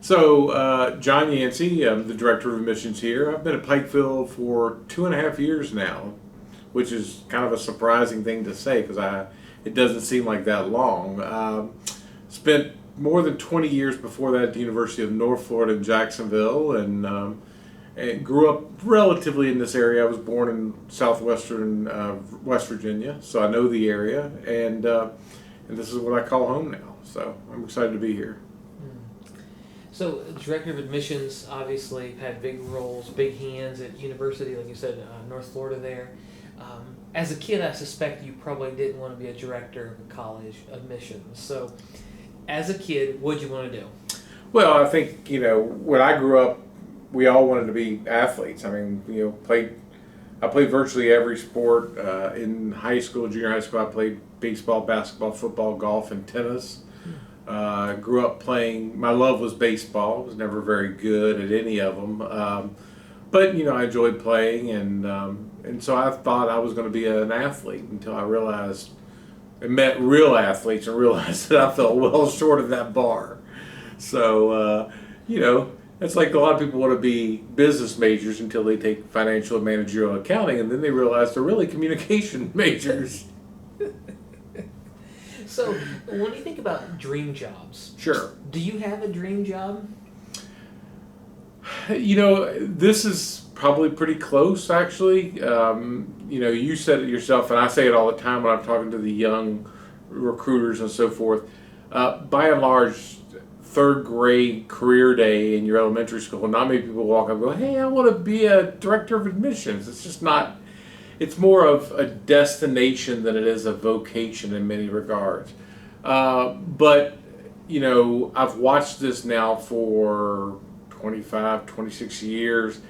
John Yancey, I'm the Director of Admissions here. I've been at Pikeville for 2.5 years now, which is kind of a surprising thing to say because it doesn't seem like that long. Spent more than 20 years before that at the University of North Florida in Jacksonville, and grew up relatively in this area. I was born in southwestern West Virginia, so I know the area, and this is what I call home now. So I'm excited to be here. So, Director of Admissions, obviously had big roles, big hands at university, like you said, North Florida there. As a kid, I suspect you probably didn't want to be a director of a college admissions. So, as a kid, what did you want to do? Well, I think, when I grew up, we all wanted to be athletes. I mean, I played virtually every sport. In high school, junior high school, I played baseball, basketball, football, golf, and tennis. Grew up playing, my love was baseball. I was never very good at any of them. But, I enjoyed playing, and so I thought I was going to be an athlete until I realized, and met real athletes and realized that I fell well short of that bar. So, it's like a lot of people want to be business majors until they take financial and managerial accounting, and then they realize they're really communication majors. So, when you think about dream jobs, Sure. Do you have a dream job? This is probably pretty close, actually. You said it yourself, and I say it all the time when I'm talking to the young recruiters and so forth. By and large, third grade career day in your elementary school, not many people walk up and go, "Hey, I want to be a director of admissions." It's just not. It's more of a destination than it is a vocation in many regards. But I've watched this now for 25, 26 years,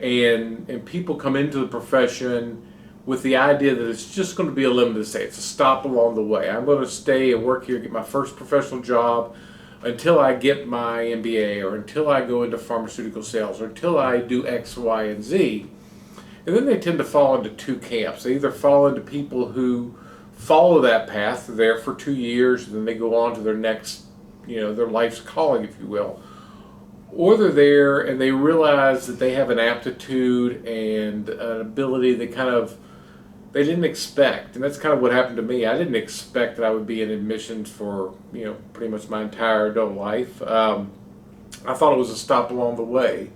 and people come into the profession with the idea that it's just going to be a limited stay. It's a stop along the way. I'm going to stay and work here, get my first professional job until I get my MBA, or until I go into pharmaceutical sales, or until I do X, Y, and Z. And then they tend to fall into two camps. They either fall into people who follow that path, they're there for 2 years, and then they go on to their next, their life's calling, if you will. Or they're there and they realize that they have an aptitude and an ability that they didn't expect. And that's kind of what happened to me. I didn't expect that I would be in admissions for, pretty much my entire adult life. I thought it was a stop along the way.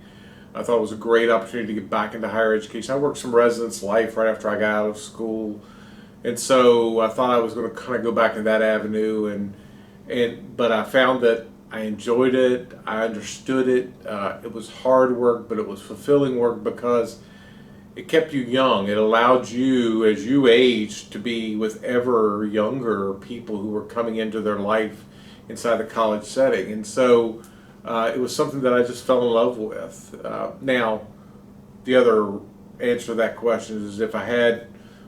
I thought it was a great opportunity to get back into higher education. I worked some residence life right after I got out of school, and so I thought I was going to kind of go back in that avenue. But I found that I enjoyed it. I understood it. It was hard work, but it was fulfilling work because it kept you young. It allowed you, as you aged, to be with ever younger people who were coming into their life inside the college setting, and so. It was something that I just fell in love with. Now, the other answer to that question is if I had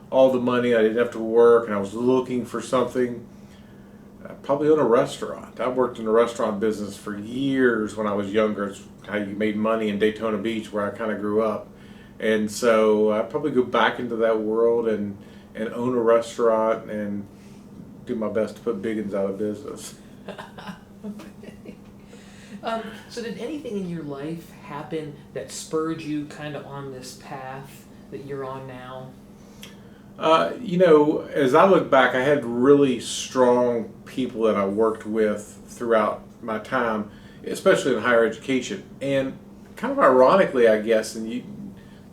all the money, I didn't have to work, and I was looking for something, I'd probably own a restaurant. I worked in the restaurant business for years when I was younger. It's how you made money in Daytona Beach, where I kind of grew up. And so I'd probably go back into that world and own a restaurant and do my best to put Biggins out of business. So did anything in your life happen that spurred you kind of on this path that you're on now? As I look back, I had really strong people that I worked with throughout my time, especially in higher education. And kind of ironically, I guess, they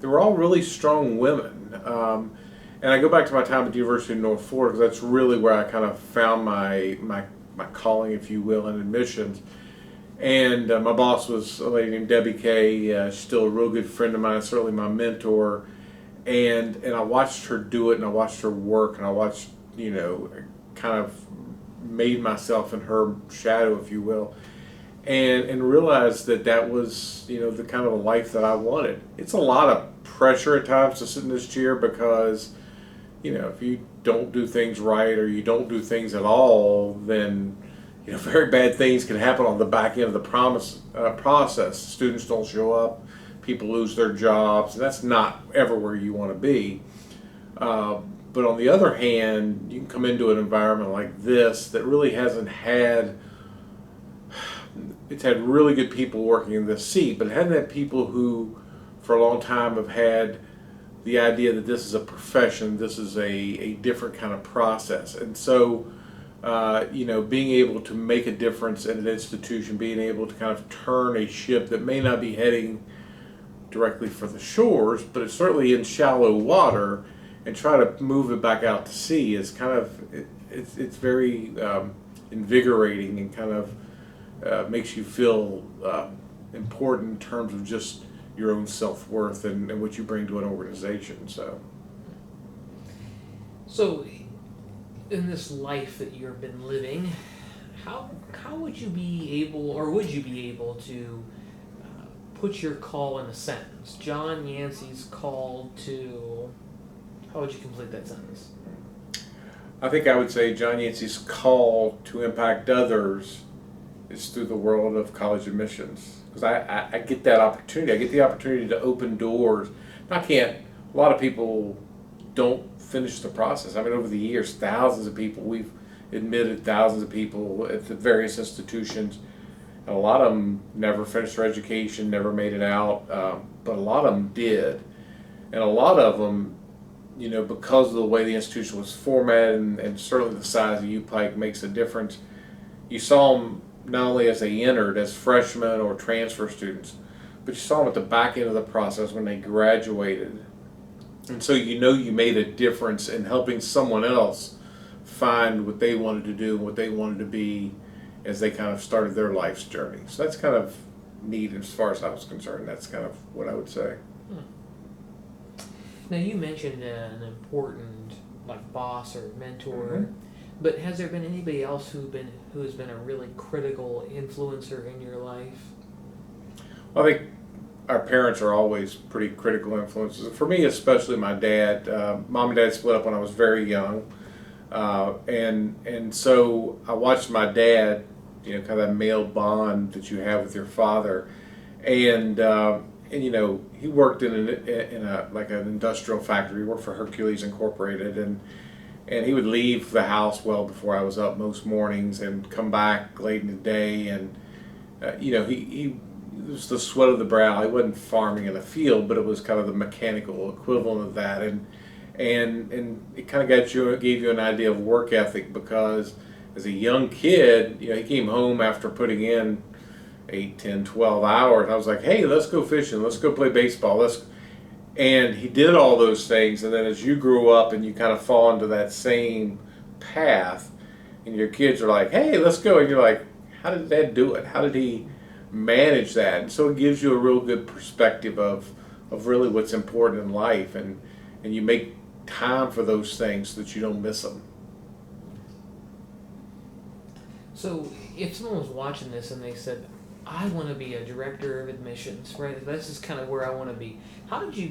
were all really strong women. And I go back to my time at the University of North Florida because that's really where I kind of found my calling, if you will, in admissions. And my boss was a lady named Debbie Kay. She's still a real good friend of mine, certainly my mentor. And I watched her do it, and I watched her work, and I watched, kind of made myself in her shadow, if you will, and realized that was, the kind of a life that I wanted. It's a lot of pressure at times to sit in this chair because, if you don't do things right or you don't do things at all, then very bad things can happen on the back end of the process. Students don't show up, people lose their jobs, and that's not ever where you want to be. But on the other hand, you can come into an environment like this that really hasn't had it's had really good people working in this seat, but it hadn't had people who, for a long time, have had the idea that this is a profession, this is a different kind of process. And so, being able to make a difference in an institution, being able to kind of turn a ship that may not be heading directly for the shores, but it's certainly in shallow water, and try to move it back out to sea is kind of, it's very invigorating, and kind of makes you feel important in terms of just your own self-worth and what you bring to an organization. So in this life that you've been living, how would you be able, or would you be able to put your call in a sentence? John Yancey's call to, how would you complete that sentence? I think I would say John Yancey's call to impact others is through the world of college admissions. Because I get that opportunity. I get the opportunity to open doors. A lot of people don't finish the process. I mean, over the years, thousands of people, we've admitted thousands of people at the various institutions. And a lot of them never finished their education, never made it out, but a lot of them did. And a lot of them, because of the way the institution was formatted, and certainly the size of UPike makes a difference, you saw them not only as they entered as freshmen or transfer students, but you saw them at the back end of the process when they graduated. And so you made a difference in helping someone else find what they wanted to do and what they wanted to be as they kind of started their life's journey. So that's kind of neat as far as I was concerned. That's kind of what I would say. Now you mentioned an important boss or mentor, Mm-hmm. but has there been anybody else who's been a really critical influencer in your life? Well, I think our parents are always pretty critical influences. For me, especially my dad. Mom and dad split up when I was very young, and so I watched my dad, kind of that male bond that you have with your father, and he worked in an industrial factory. He worked for Hercules Incorporated, and he would leave the house well before I was up most mornings and come back late in the day, and he it was the sweat of the brow. He wasn't farming in a field, but it was kind of the mechanical equivalent of that, and it kind of gave you an idea of work ethic, because as a young kid, he came home after putting in 8, 10, 12 hours. I was like, hey, let's go fishing, let's go play baseball, and he did all those things. And then as you grew up and you kind of fall into that same path, and your kids are like, hey, let's go, and you're like, how did Dad do it? How did he manage that? And so it gives you a real good perspective of really what's important in life, and you make time for those things so that you don't miss them. So if someone was watching this and they said, I want to be a director of admissions, right? This is kind of where I want to be. How did you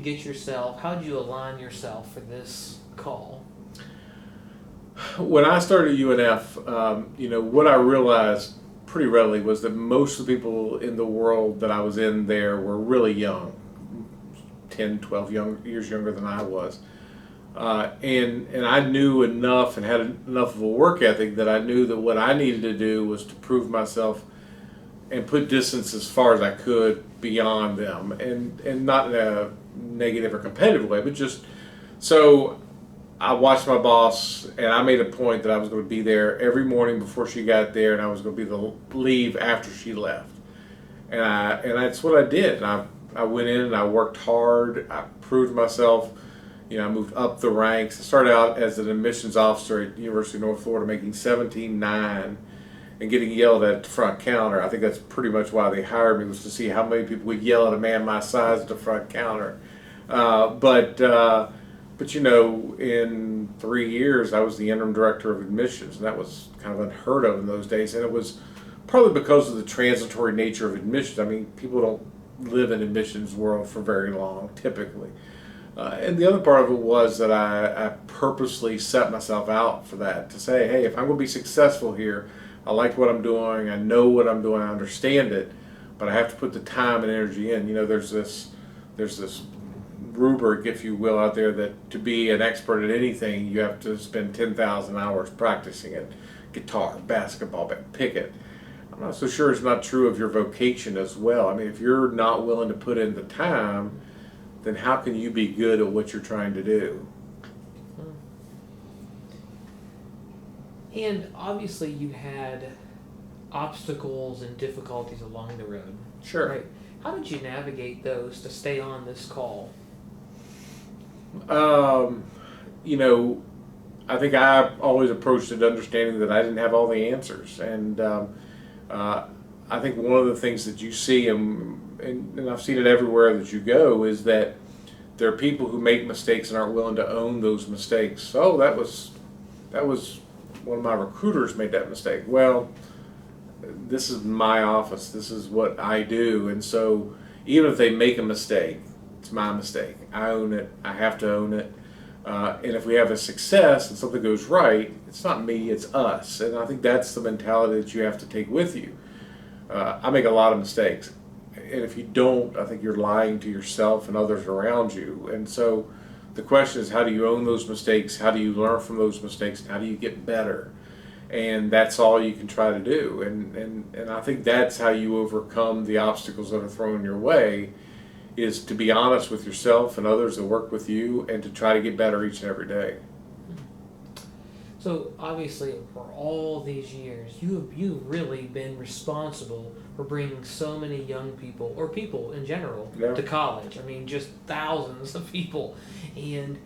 how did you align yourself for this call? When I started UNF, what I realized pretty readily was that most of the people in the world that I was in there were really young, 10, 12 years younger than I was. And I knew enough and had enough of a work ethic that I knew that what I needed to do was to prove myself and put distance as far as I could beyond them, and not in a negative or competitive way, but just so I watched my boss, and I made a point that I was going to be there every morning before she got there, and I was going to be the leave after she left, and that's what I did. And I went in and I worked hard. I proved myself. I moved up the ranks. I started out as an admissions officer at the University of North Florida, making $17,900 and getting yelled at the front counter. I think that's pretty much why they hired me, was to see how many people would yell at a man my size at the front counter. But in 3 years, I was the interim director of admissions, and that was kind of unheard of in those days. And it was probably because of the transitory nature of admissions. I mean, people don't live in admissions world for very long, typically. And the other part of it was that I purposely set myself out for that, to say, hey, if I'm going to be successful here, I like what I'm doing, I know what I'm doing, I understand it, but I have to put the time and energy in. There's this rubric, if you will, out there that to be an expert at anything, you have to spend 10,000 hours practicing it. Guitar, basketball, pick it. I'm not so sure it's not true of your vocation as well. I mean, if you're not willing to put in the time, then how can you be good at what you're trying to do? And obviously, you had obstacles and difficulties along the road. Sure. Right? How did you navigate those to stay on this call? You know, I think I always approached it understanding that I didn't have all the answers. And I think one of the things that you see, and I've seen it everywhere that you go, is that there are people who make mistakes and aren't willing to own those mistakes. Oh, that was one of my recruiters made that mistake. Well, this is my office. This is what I do. And so even if they make a mistake, it's my mistake. I own it. I have to own it. And if we have a success and something goes right, it's not me, it's us. And I think that's the mentality that you have to take with you. I make a lot of mistakes. And if you don't, I think you're lying to yourself and others around you. And so the question is, how do you own those mistakes? How do you learn from those mistakes? And how do you get better? And that's all you can try to do. And I think that's how you overcome the obstacles that are thrown your way, is to be honest with yourself and others that work with you and to try to get better each and every day. So obviously, for all these years, you've really been responsible for bringing so many young people, or people in general, Yeah. to college. I mean, just thousands of people, and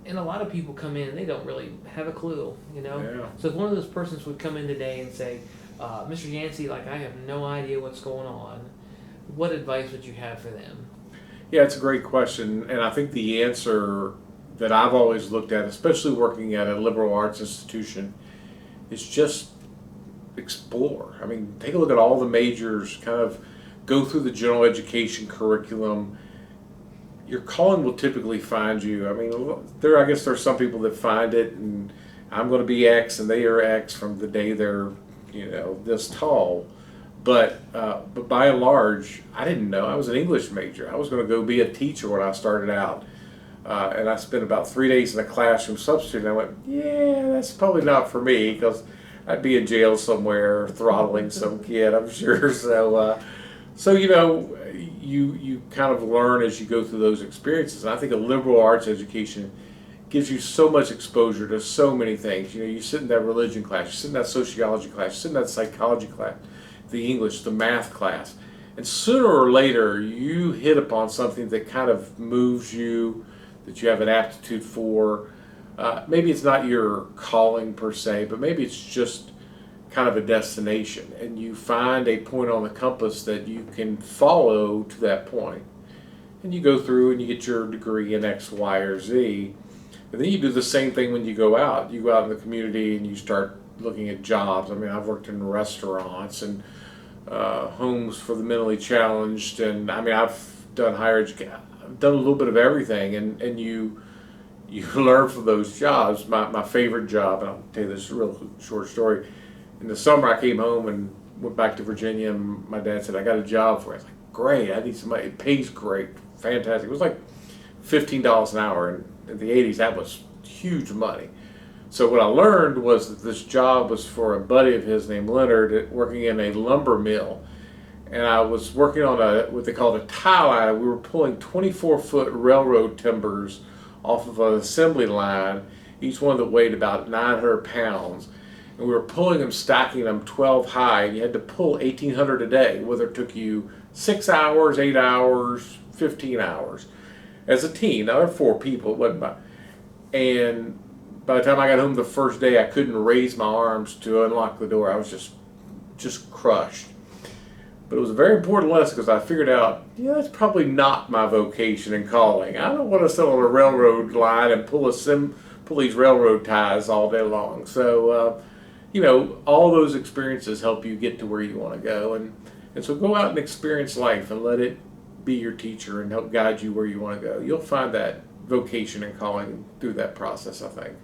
a lot of people come in and they don't really have a clue, you know. Yeah. So if one of those persons would come in today and say, "Mr. Yancey, like I have no idea what's going on," what advice would you have for them? Yeah, it's a great question. And I think the answer that I've always looked at, especially working at a liberal arts institution, is just explore. I mean, take a look at all the majors, kind of go through the general education curriculum. Your calling will typically find you. I mean, I guess there's some people that find it, and I'm going to be X, and they are X from the day they're, this tall. But by and large, I didn't know. I was an English major. I was going to go be a teacher when I started out. And I spent about 3 days in a classroom substitute, and I went, yeah, that's probably not for me, because I'd be in jail somewhere throttling some kid, I'm sure. So you kind of learn as you go through those experiences. And I think a liberal arts education gives you so much exposure to so many things. You sit in that religion class, you sit in that sociology class, you sit in that psychology class, the English, the math class. And sooner or later, you hit upon something that kind of moves you, that you have an aptitude for. Maybe it's not your calling per se, but maybe it's just kind of a destination, and you find a point on the compass that you can follow to that point. And you go through and you get your degree in X, Y, or Z. And then you do the same thing when you go out. You go out in the community and you start looking at jobs. I mean, I've worked in restaurants and homes for the mentally challenged, and I mean, I've done higher education. I've done a little bit of everything, and you learn from those jobs. My favorite job, and I'll tell you this real short story. In the summer, I came home and went back to Virginia, and my dad said, I got a job for you. I was like, great, I need some money. It pays great, fantastic. It was like $15 an hour, and in the 80s, that was huge money. So what I learned was that this job was for a buddy of his named Leonard, working in a lumber mill. And I was working on what they called a tie line. We were pulling 24-foot railroad timbers off of an assembly line, each one that weighed about 900 pounds. And we were pulling them, stacking them 12 high, and you had to pull 1,800 a day, whether it took you 6 hours, 8 hours, 15 hours. As a team, now there were 4 people, it wasn't by. And by the time I got home the first day, I couldn't raise my arms to unlock the door. I was just crushed. But it was a very important lesson, because I figured out, that's probably not my vocation and calling. I don't want to sit on a railroad line and pull these railroad ties all day long. So, all those experiences help you get to where you want to go. And so go out and experience life and let it be your teacher and help guide you where you want to go. You'll find that vocation and calling through that process, I think.